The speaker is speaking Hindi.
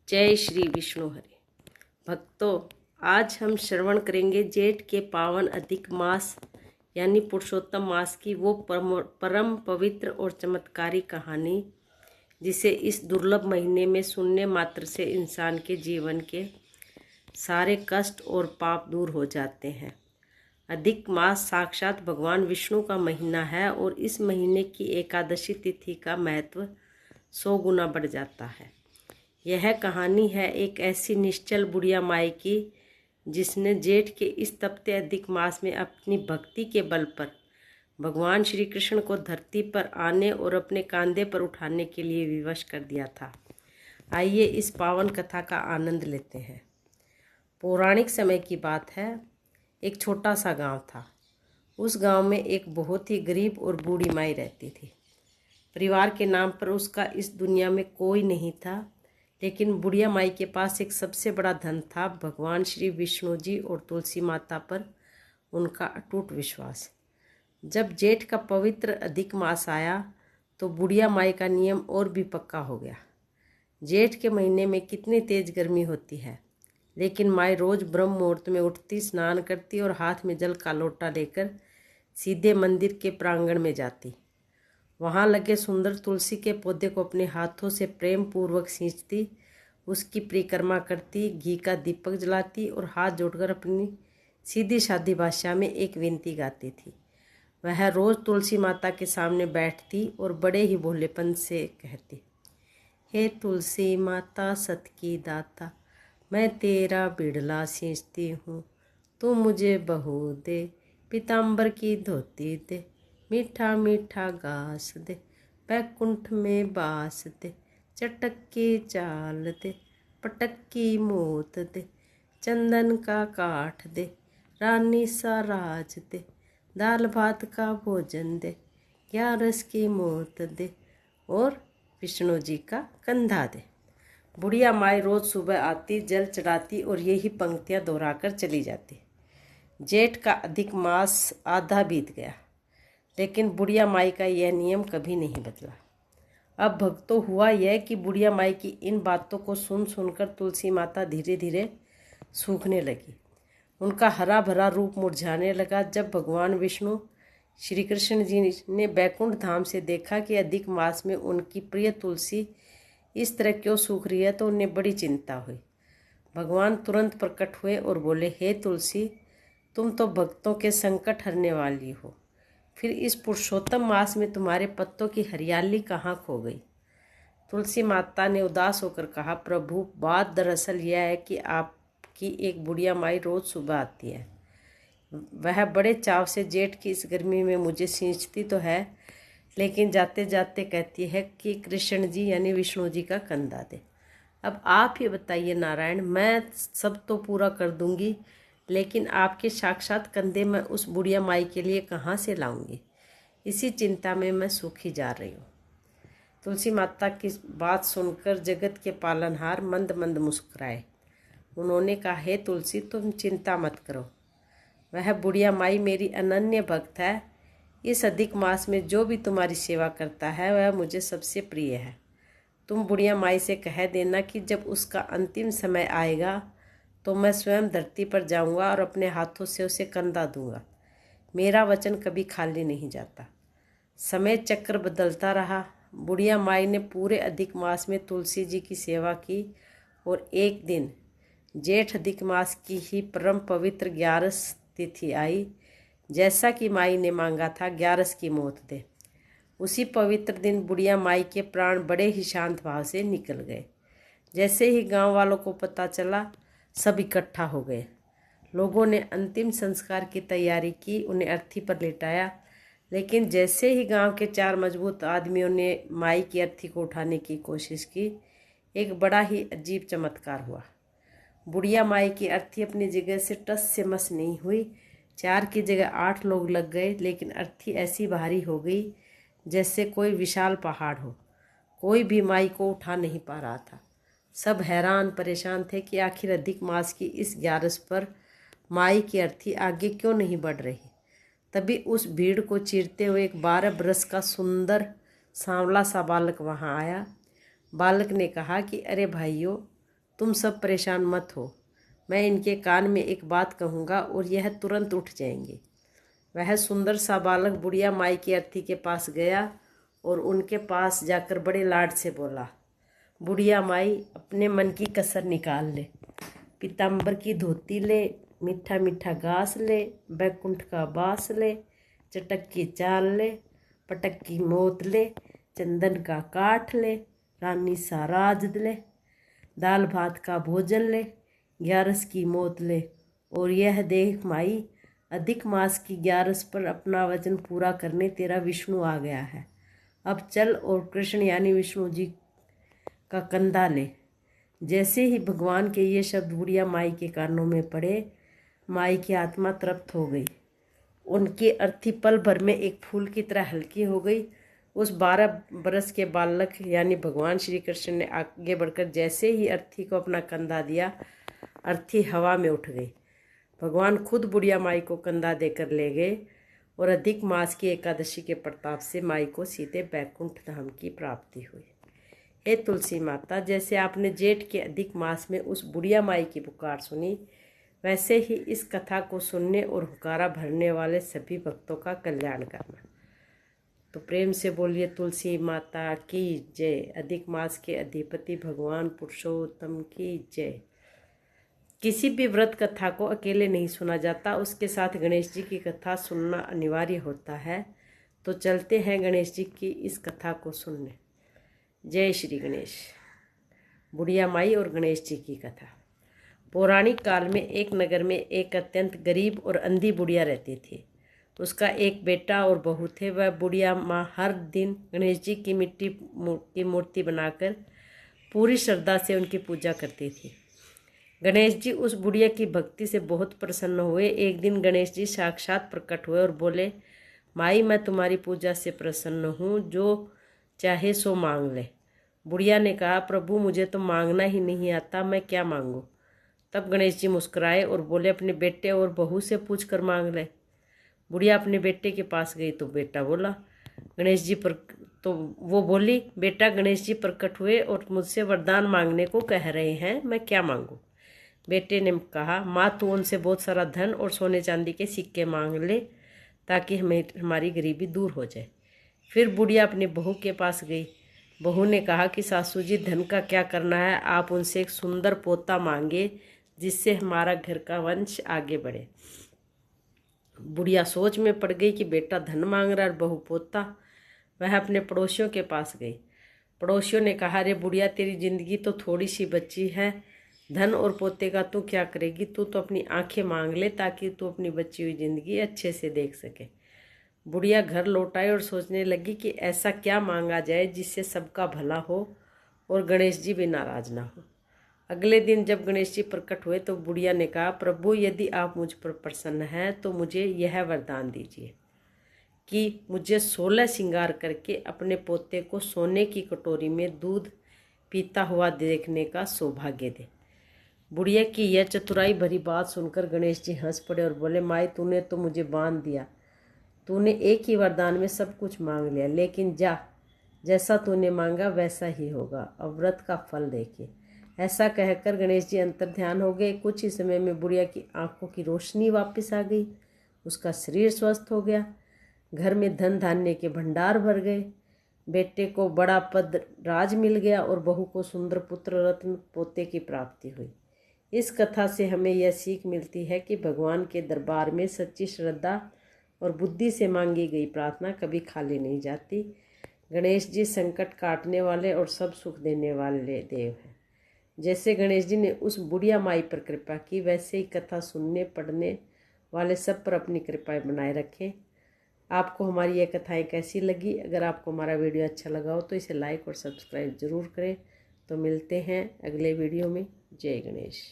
जय श्री विष्णु हरे। भक्तों, आज हम श्रवण करेंगे जेठ के पावन अधिक मास यानी पुरुषोत्तम मास की वो परम पवित्र और चमत्कारी कहानी जिसे इस दुर्लभ महीने में सुनने मात्र से इंसान के जीवन के सारे कष्ट और पाप दूर हो जाते हैं। अधिक मास साक्षात भगवान विष्णु का महीना है और इस महीने की एकादशी तिथि का महत्व 100 गुना बढ़ जाता है। यह कहानी है एक ऐसी निश्चल बुढ़िया माई की जिसने जेठ के इस तपते अधिक मास में अपनी भक्ति के बल पर भगवान श्री कृष्ण को धरती पर आने और अपने कंधे पर उठाने के लिए विवश कर दिया था। आइए इस पावन कथा का आनंद लेते हैं। पौराणिक समय की बात है। एक छोटा सा गांव था। उस गांव में एक बहुत ही गरीब और बूढ़ी माई रहती थी। परिवार के नाम पर उसका इस दुनिया में कोई नहीं था, लेकिन बुढ़िया माई के पास एक सबसे बड़ा धन था, भगवान श्री विष्णु जी और तुलसी माता पर उनका अटूट विश्वास। जब जेठ का पवित्र अधिक मास आया तो बुढ़िया माई का नियम और भी पक्का हो गया। जेठ के महीने में कितनी तेज गर्मी होती है, लेकिन माई रोज ब्रह्म मुहूर्त में उठती, स्नान करती और हाथ में जल का लोटा लेकर सीधे मंदिर के प्रांगण में जाती। वहाँ लगे सुंदर तुलसी के पौधे को अपने हाथों से प्रेम पूर्वक सींचती, उसकी परिक्रमा करती, घी का दीपक जलाती और हाथ जोड़कर अपनी सीधी सादी भाषा में एक विनती गाती थी। वह रोज तुलसी माता के सामने बैठती और बड़े ही भोलेपन से कहती, हे तुलसी माता सत की दाता, मैं तेरा बिड़ला सींचती हूँ, तू मुझे बहू दे, पीताम्बर की धोती दे, मीठा मीठा घास दे, बैकुंठ में बास दे, चटक की चाल दे, पटक की मोत दे, चंदन का काठ दे, रानी सा राज दे, दाल भात का भोजन दे, 11 की मोत दे और विष्णु जी का कंधा दे। बुढ़िया माई रोज सुबह आती, जल चढ़ाती और यही पंक्तियां दोहराकर चली जाती। जेठ का अधिक मास आधा बीत गया, लेकिन बुढ़िया माई का यह नियम कभी नहीं बदला। अब भक्तों, हुआ यह कि बुढ़िया माई की इन बातों को सुन सुनकर तुलसी माता धीरे धीरे सूखने लगी। उनका हरा भरा रूप मुरझाने लगा। जब भगवान विष्णु श्री कृष्ण जी ने बैकुंठ धाम से देखा कि अधिक मास में उनकी प्रिय तुलसी इस तरह क्यों सूख रही है, तो उन्हें बड़ी चिंता हुई। भगवान तुरंत प्रकट हुए और बोले, हे तुलसी, तुम तो भक्तों के संकट हरने वाली हो, फिर इस पुरुषोत्तम मास में तुम्हारे पत्तों की हरियाली कहाँ खो गई? तुलसी माता ने उदास होकर कहा, प्रभु, बात दरअसल यह है कि आपकी एक बुढ़िया माई रोज सुबह आती है। वह बड़े चाव से जेठ की इस गर्मी में मुझे सींचती तो है, लेकिन जाते जाते कहती है कि कृष्ण जी यानी विष्णु जी का कंधा दे। अब आप ही बताइए नारायण, मैं सब तो पूरा कर दूंगी, लेकिन आपके साक्षात कंधे में उस बुढ़िया माई के लिए कहाँ से लाऊंगी? इसी चिंता में मैं सूखी जा रही हूँ। तुलसी माता की बात सुनकर जगत के पालनहार मंद मंद मुस्कुराए। उन्होंने कहा, हे तुलसी, तुम चिंता मत करो, वह बुढ़िया माई मेरी अनन्य भक्त है। इस अधिक मास में जो भी तुम्हारी सेवा करता है वह मुझे सबसे प्रिय है। तुम बुढ़िया माई से कह देना कि जब उसका अंतिम समय आएगा तो मैं स्वयं धरती पर जाऊंगा और अपने हाथों से उसे कंधा दूंगा। मेरा वचन कभी खाली नहीं जाता। समय चक्र बदलता रहा। बुढ़िया माई ने पूरे अधिक मास में तुलसी जी की सेवा की और एक दिन जेठ अधिक मास की ही परम पवित्र 11 तिथि आई। जैसा कि माई ने मांगा था, 11 की मौत दे। उसी पवित्र दिन बुढ़िया माई के प्राण बड़े ही शांत भाव से निकल गए। जैसे ही गांव वालों को पता चला, सब इकट्ठा हो गए। लोगों ने अंतिम संस्कार की तैयारी की, उन्हें अर्थी पर लेटाया, लेकिन जैसे ही गांव के 4 मजबूत आदमियों ने माई की अर्थी को उठाने की कोशिश की, एक बड़ा ही अजीब चमत्कार हुआ। बुढ़िया माई की अर्थी अपनी जगह से टस से मस नहीं हुई। 4 की जगह 8 लोग लग गए, लेकिन अर्थी ऐसी भारी हो गई जैसे कोई विशाल पहाड़ हो। कोई भी माई को उठा नहीं पा रहा था। सब हैरान परेशान थे कि आखिर अधिक मास की इस 11 पर माई की अर्थी आगे क्यों नहीं बढ़ रही। तभी उस भीड़ को चीरते हुए एक 12 बरस का सुंदर सांवला सा बालक वहाँ आया। बालक ने कहा कि अरे भाइयों, तुम सब परेशान मत हो, मैं इनके कान में एक बात कहूँगा और यह तुरंत उठ जाएंगे। वह सुंदर सा बालक बुढ़िया माई की अर्थी के पास गया और उनके पास जाकर बड़े लाड से बोला, बुढ़िया माई, अपने मन की कसर निकाल ले, पीताम्बर की धोती ले, मीठा मीठा घास ले, बैकुंठ का बास ले, चटक की चाल ले, पटक की मोत ले, चंदन का काठ ले, रानी सा राज ले, दाल भात का भोजन ले, ग्यारस की मोत ले, और यह देख माई, अधिक मास की ग्यारस पर अपना वचन पूरा करने तेरा विष्णु आ गया है। अब चल और कृष्ण यानी विष्णु जी का कंधा ले। जैसे ही भगवान के ये शब्द बुढ़िया माई के कानों में पड़े, माई की आत्मा तृप्त हो गई। उनकी अर्थी पल भर में एक फूल की तरह हल्की हो गई। उस 12 बरस के बालक यानी भगवान श्री कृष्ण ने आगे बढ़कर जैसे ही अर्थी को अपना कंधा दिया, अर्थी हवा में उठ गई। भगवान खुद बुढ़िया माई को कंधा देकर ले गए और अधिक मास की एकादशी के प्रताप से माई को सीधे बैकुंठ धाम की प्राप्ति हुई। हे तुलसी माता, जैसे आपने जेठ के अधिक मास में उस बुढ़िया माई की पुकार सुनी, वैसे ही इस कथा को सुनने और हुकारा भरने वाले सभी भक्तों का कल्याण करना। तो प्रेम से बोलिए तुलसी माता की जय। अधिक मास के अधिपति भगवान पुरुषोत्तम की जय। किसी भी व्रत कथा को अकेले नहीं सुना जाता, उसके साथ गणेश जी की कथा सुनना अनिवार्य होता है। तो चलते हैं गणेश जी की इस कथा को सुनने। जय श्री गणेश। बुढ़िया माई और गणेश जी की कथा। पौराणिक काल में एक नगर में एक अत्यंत गरीब और अंधी बुढ़िया रहती थी। उसका एक बेटा और बहू थे। वह बुढ़िया माँ हर दिन गणेश जी की मिट्टी की मूर्ति बनाकर पूरी श्रद्धा से उनकी पूजा करती थी। गणेश जी उस बुढ़िया की भक्ति से बहुत प्रसन्न हुए। एक दिन गणेश जी साक्षात प्रकट हुए और बोले, माई, मैं तुम्हारी पूजा से प्रसन्न हूँ, जो चाहे सो मांग ले। बुढ़िया ने कहा, प्रभु, मुझे तो मांगना ही नहीं आता, मैं क्या मांगूँ। तब गणेश जी मुस्कुराए और बोले, अपने बेटे और बहू से पूछ कर मांग ले। बुढ़िया अपने बेटे के पास गई तो बेटा बोला, गणेश जी पर तो वो बोली, बेटा, गणेश जी प्रकट हुए और मुझसे वरदान मांगने को कह रहे हैं, मैं क्या मांगूँ। बेटे ने कहा, माँ, तू उनसे बहुत सारा धन और सोने चांदी के सिक्के मांग ले, ताकि हमारी गरीबी दूर हो जाए। फिर बुढ़िया अपनी बहू के पास गई। बहू ने कहा कि सासू जी, धन का क्या करना है, आप उनसे एक सुंदर पोता मांगे, जिससे हमारा घर का वंश आगे बढ़े। बुढ़िया सोच में पड़ गई कि बेटा धन मांग रहा है और बहू पोता। वह अपने पड़ोसियों के पास गई। पड़ोसियों ने कहा, अरे बुढ़िया, तेरी जिंदगी तो थोड़ी सी बची है, धन और पोते का तू क्या करेगी। तू तो अपनी आंखें मांग ले, ताकि तू अपनी बची हुई जिंदगी अच्छे से देख सके। बुढ़िया घर लौट आई और सोचने लगी कि ऐसा क्या मांगा जाए जिससे सबका भला हो और गणेश जी भी नाराज ना हो। अगले दिन जब गणेश जी प्रकट हुए तो बुढ़िया ने कहा, प्रभु, यदि आप मुझ पर प्रसन्न हैं तो मुझे यह वरदान दीजिए कि मुझे 16 श्रृंगार करके अपने पोते को सोने की कटोरी में दूध पीता हुआ देखने का सौभाग्य दे। बुढ़िया की यह चतुराई भरी बात सुनकर गणेश जी हंस पड़े और बोले, माई, तूने तो मुझे बांध दिया। तूने एक ही वरदान में सब कुछ मांग लिया, लेकिन जा, जैसा तूने मांगा वैसा ही होगा। अब व्रत का फल देखिए। ऐसा कहकर गणेश जी अंतर्ध्यान हो गए। कुछ ही समय में बुढ़िया की आंखों की रोशनी वापस आ गई। उसका शरीर स्वस्थ हो गया। घर में धन धान्य के भंडार भर गए। बेटे को बड़ा पद राज मिल गया और बहू को सुंदर पुत्र रत्न पोते की प्राप्ति हुई। इस कथा से हमें यह सीख मिलती है कि भगवान के दरबार में सच्ची श्रद्धा और बुद्धि से मांगी गई प्रार्थना कभी खाली नहीं जाती। गणेश जी संकट काटने वाले और सब सुख देने वाले देव हैं। जैसे गणेश जी ने उस बुढ़िया माई पर कृपा की, वैसे ही कथा सुनने पढ़ने वाले सब पर अपनी कृपा बनाए रखें। आपको हमारी ये कथाएं कैसी लगी? अगर आपको हमारा वीडियो अच्छा लगा हो तो इसे लाइक और सब्सक्राइब ज़रूर करें। तो मिलते हैं अगले वीडियो में। जय गणेश।